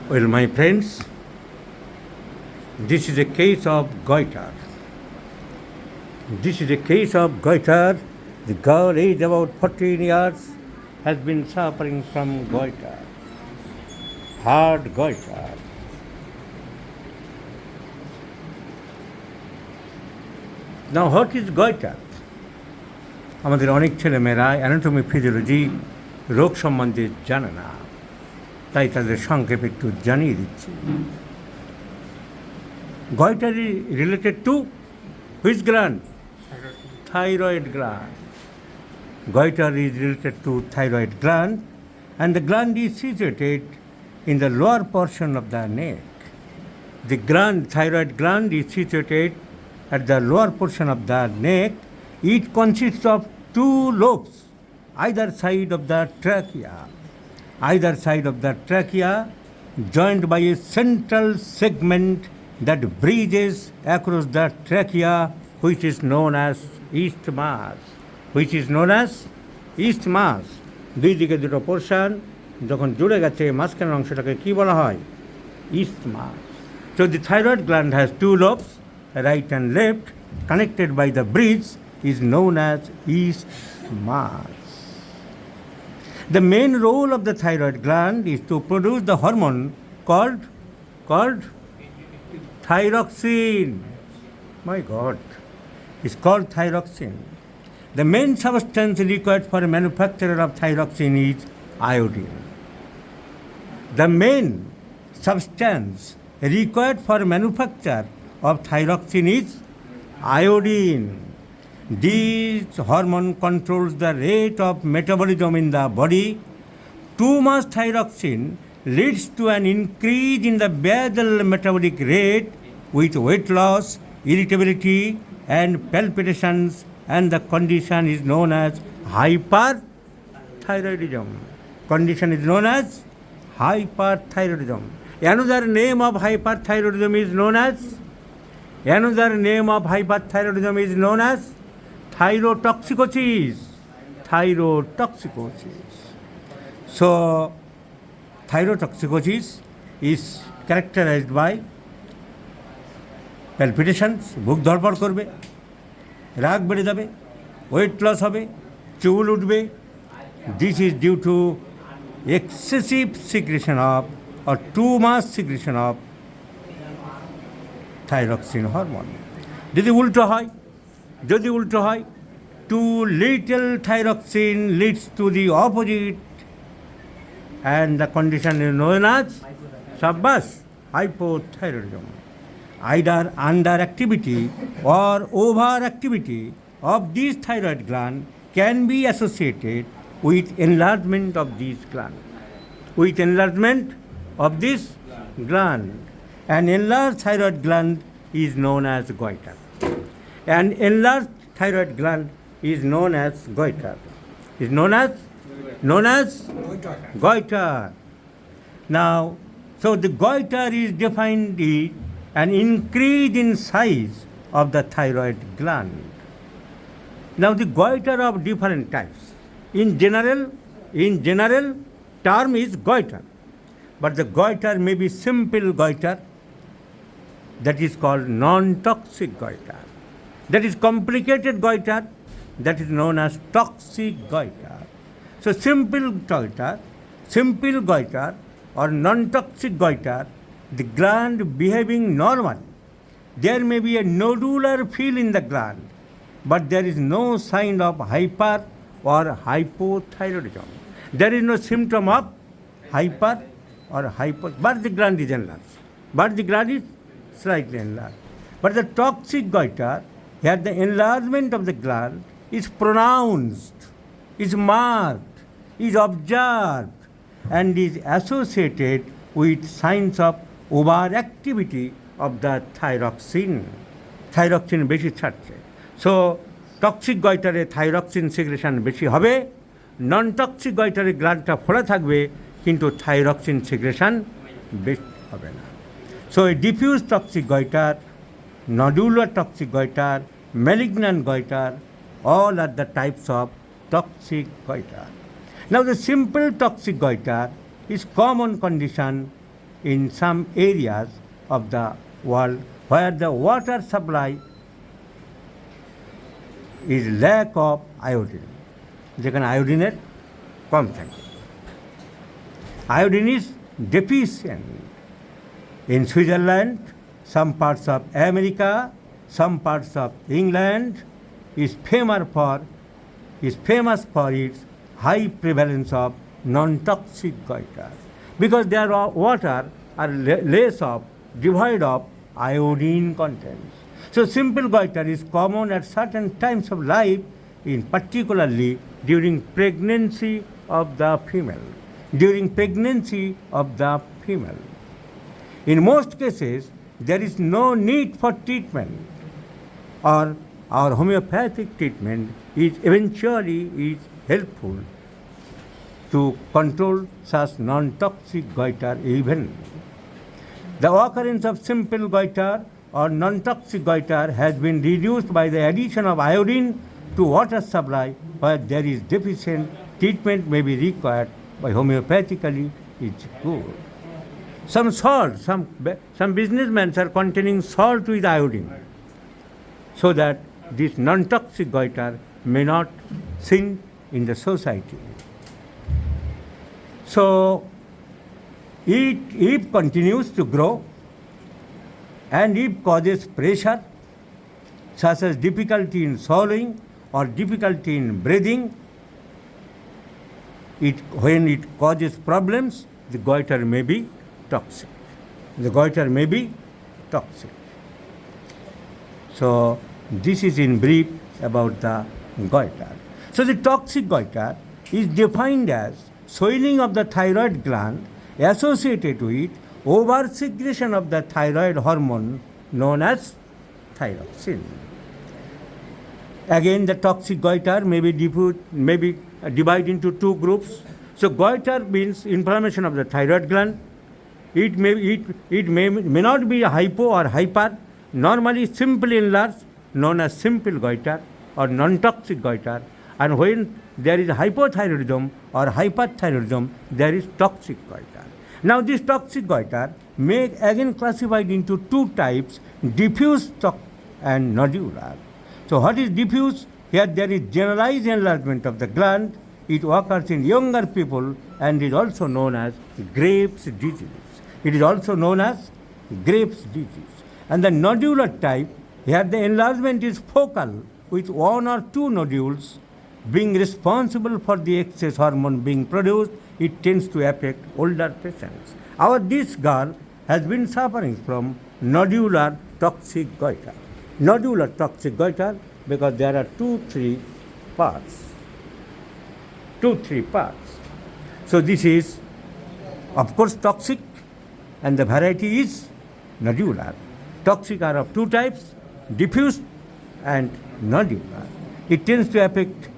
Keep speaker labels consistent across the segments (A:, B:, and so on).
A: Well, my friends, this is a case of goiter. This is a case of goiter. The girl, aged about 14 years, has been suffering from goiter, hard goiter. Now, what is goiter? আমাদের অনেক ছেলেমেয়েরা anatomy physiology রোগ সম্বন্ধে জানে না, তাই তাদের সংক্ষেপে একটু জানিয়ে দিচ্ছি। goiter is related to which gland? Thyroid gland. Goiter is related to thyroid gland, and the gland is situated in the lower portion of the neck. The thyroid gland is situated at the lower portion of the neck. It consists of two lobes, either side of the trachea, joined by a central segment that bridges across the trachea, which is known as isthmus. দুই দিকে দুটো portion যখন জুড়ে গেছে মাঝখানের অংশটাকে কি বলা হয়? isthmus. So the thyroid gland has two lobes, right and left, connected by the bridge is known as isthmus. The main role of the thyroid gland is to produce the hormone called thyroxine. My God, it's called thyroxine. The main substance required for manufacture of thyroxine is iodine. The main substance required for manufacture of thyroxine is iodine. This hormone controls the rate of metabolism in the body. Too much thyroxine leads to an increase in the basal metabolic rate with weight loss, irritability, and palpitations, and the condition is known as hyperthyroidism. Another name of hyperthyroidism is known as thyrotoxicosis. So, thyrotoxicosis is characterized by palpitations, বুক ধড়ফড় করবে, রাগ বেড়ে যাবে, weight loss হবে, চুল উঠবে. This is due to excessive secretion of or too much secretion of thyroxine hormone. যদি উল্টো হয়, too little thyroxine leads to the opposite, and the condition is known as hypothyroidism. Either underactivity or overactivity of this thyroid gland can be associated with enlargement of this gland. An enlarged thyroid gland is known as goiter. Goiter. Now, so the goiter is defined as an increase in size of the thyroid gland. Now, the goiter of different types. In general, term is goiter, but the goiter may be simple goiter, that is called non-toxic goiter. That is complicated goiter, that is known as toxic goiter. So, simple goiter or non-toxic goiter, the gland behaving normal. There may be a nodular feel in the gland, but there is no sign of hyper or hypothyroidism. There is no symptom of hyper or hypo, but the gland is enlarged. But the gland is slightly enlarged. But the toxic goiter, here the enlargement of the gland is pronounced, is marked, is observed, and is associated with signs of overactivity of the thyroxine বেশি ছাড়ছে. So, toxic গয়টারে thyroxine secretion বেশি হবে, non toxic গয়টারে গ্ল্যান্ডটা ফোলা থাকবে, কিন্তু thyroxine secretion বেশি হবে না. So, a diffuse toxic goiter, nodular toxic goiter, malignant goiter, all are the types of toxic goiter. Now, the simple toxic goiter is common condition in some areas of the world where the water supply is lack of iodine, যেখানে আয়োডিনের কম থাকে। Iodine is deficient. In Switzerland, some parts of America, some parts of England is famous for its high prevalence of non-toxic goiter, because their water are less of devoid of iodine contents. So simple goiter is common at certain times of life, in particularly during pregnancy of the female. In most cases, there is no need for treatment, or our homeopathic treatment is eventually helpful to control such non-toxic goiter even. The occurrence of simple goiter or non-toxic goiter has been reduced by the addition of iodine to water supply. Where there is deficient, treatment may be required by homeopathically is good. Some salt, some businessmen are containing salt with iodine, so that this non-toxic goiter may not sink in the society. So if continues to grow and if causes pressure, such as difficulty in swallowing or difficulty in breathing, when it causes problems, the goiter may be toxic. So this is in brief about the goiter. So the toxic goiter is defined as swelling of the thyroid gland associated with oversecretion of the thyroid hormone known as thyroxine. Again, the toxic goiter may be divided into two groups. So goiter means inflammation of the thyroid gland. It may not be hypo or hyper. Normally simply enlarged, known as simple goiter or non-toxic goiter. And when there is hypothyroidism or hyperthyroidism, there is toxic goiter. Now this toxic goiter may again classified into two types, diffuse and nodular. So what is diffuse? Here there is generalized enlargement of the gland. It occurs in younger people and is also known as Graves' disease. And the nodular type, here the enlargement is focal with one or two nodules being responsible for the excess hormone being produced. It tends to affect older patients. This girl has been suffering from nodular toxic goiter. Because there are two, three parts. So this is, of course, toxic, and the variety is nodular. Toxic are of two types, diffuse and nodular. It tends to affect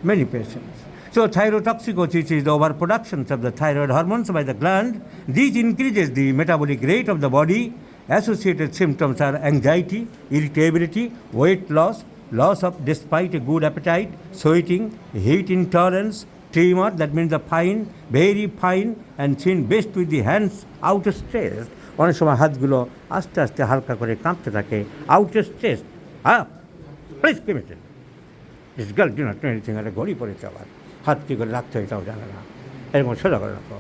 A: many patients. So thyrotoxicosis is the overproduction of the thyroid hormones by the gland. This increases the metabolic rate of the body. Associated symptoms are anxiety, irritability, weight loss, loss of despite a good appetite, sweating, heat intolerance, tremor, that means the fine, very fine and thin, best with the hands outstretched. অনেক সময় হাতগুলো আস্তে আস্তে হালকা করে কাঁপতে থাকে, outstretched. Please পেমেন্টেন this girl do not know anything. একটা ঘড়ি পড়েছে, আবার হাত কী করে রাখতে হয় এটাও জানে না, এরকম সোজা করে রাখো।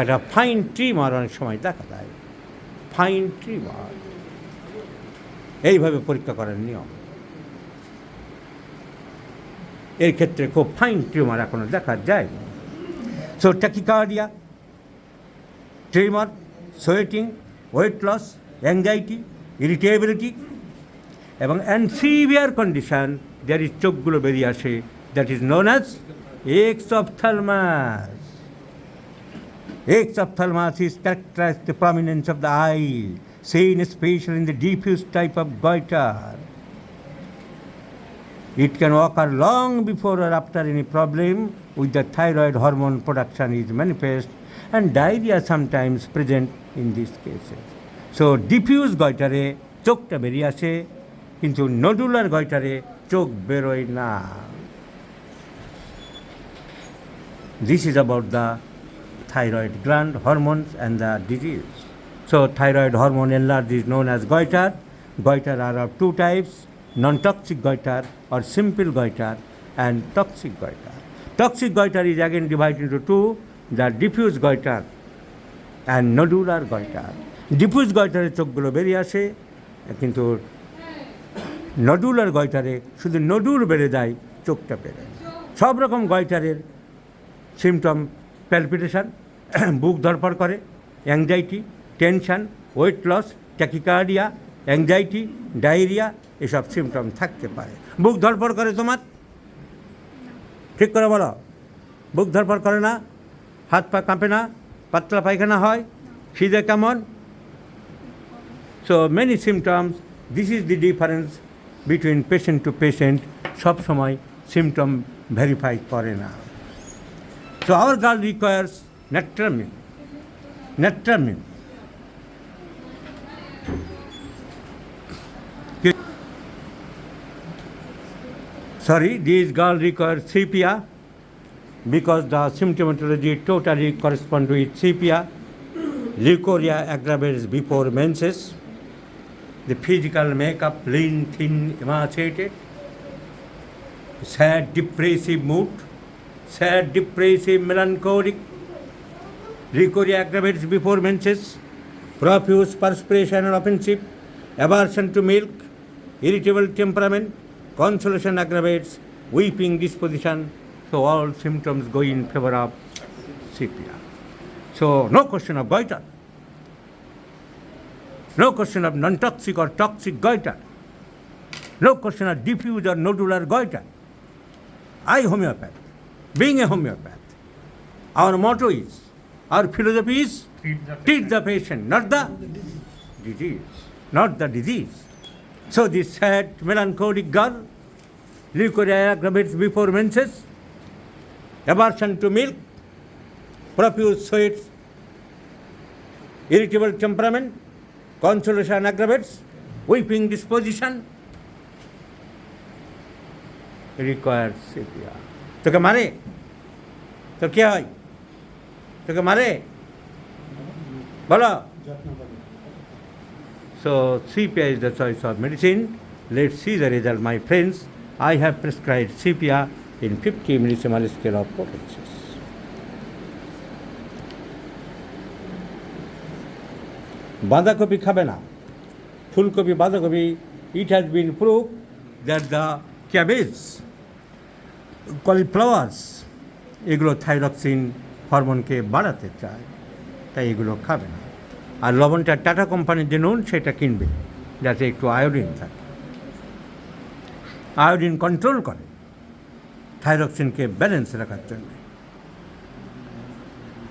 A: একটা ফাইন ট্রিমার অনেক সময় দেখা যায়, ফাইন ট্রিমার, এইভাবে পরীক্ষা করার নিয়ম। এর ক্ষেত্রে খুব ফাইন টিউমার এখনো দেখা যায় না। So tachycardia, tremor, sweating, weight loss, anxiety, irritability এবং সিভিয়ার কন্ডিশন, যার চোখগুলো বেরিয়ে আসে, that is known as exophthalmos. Exophthalmos is characterized the prominence of the eye, seen especially in the diffuse type of goiter. It can occur long before or after any problem with the thyroid hormone production is manifest, and diarrhea sometimes present in these cases. So diffuse goiter চোখটা বেরিয়ে আসে, কিন্তু nodular goiter চোখ বেরোয় না. This is about the thyroid gland, hormones, and the disease. So thyroid hormone enlarge is known as goiter. Goiter are of two types: non-toxic goiter or simple goiter, and toxic goiter. Toxic goiter is again divided into two: the diffuse goiter and nodular goiter. Diffuse goiter চোখগুলো বেরিয়ে আসে, কিন্তু nodular গয়টারে শুধু nodule বেড়ে যায়, চোখটা বেড়ে। সব রকম গয়টারের সিমটম প্যালপিটেশন, বুক ধড়ফড় করে, anxiety, tension, weight loss, tachycardia, anxiety, diarrhoea, এসব সিমটম থাকতে পারে। বুক ধড়ফড় করে তোমার? ঠিক করে বলো। বুক ধড়ফড় করে না? হাত পা কাঁপে না? পাতলা পায়খানা হয়? খিদে কেমন? So many symptoms. This is the difference between patient to patient. সব সময় সিমটম ভেরিফাই করে না। সো আওয়ার গার্ল রিকোয়ার্স নেট্রামিন। নেট্রামিন this girl requires sepia because the symptomatology totally corresponds with sepia. Leukorrhea aggravates before menses. The physical makeup lean, thin, emaciated. Sad, depressive mood. Sad, depressive, melancholic. Leukorrhea aggravates before menses. Profuse perspiration and offensive. Aversion to milk. Irritable temperament. Consolation aggravates, weeping disposition. So all symptoms go in favor of sepia. So no question of goiter. No question of non-toxic or toxic goiter. No question of diffuse or nodular goiter. I, homeopath, being a homeopath, our motto is, our philosophy is, treat the patient, not the disease. Not the disease. So this sad, melancholic girl, leukorrhea aggravates before menses, aversion to milk, profuse sweats, irritable temperament, consolation aggravates, weeping disposition, requires sepia. তোকে মারে? তোর কে হয়? তোকে মারে? বলো। So sepia is the choice of medicine. Let's see the result, my friends. I have prescribed sepia in 50 millisiemens scale of potencies. বাঁধাকপি খাবে না, ফুলকপি, বাঁধাকপি। It has been proved that the cabbage, cauliflowers, এগুলো থাইরক্সিন হরমোনকে বাড়াতে চায়, তাই এগুলো খাবে না। আর লবণটা টাটা কোম্পানির যে নুন, সেটা কিনবে যাতে একটু আয়োডিন থাকে। আয়োডিন কন্ট্রোল করে থাইরক্সিনকে ব্যালেন্স রাখার জন্য।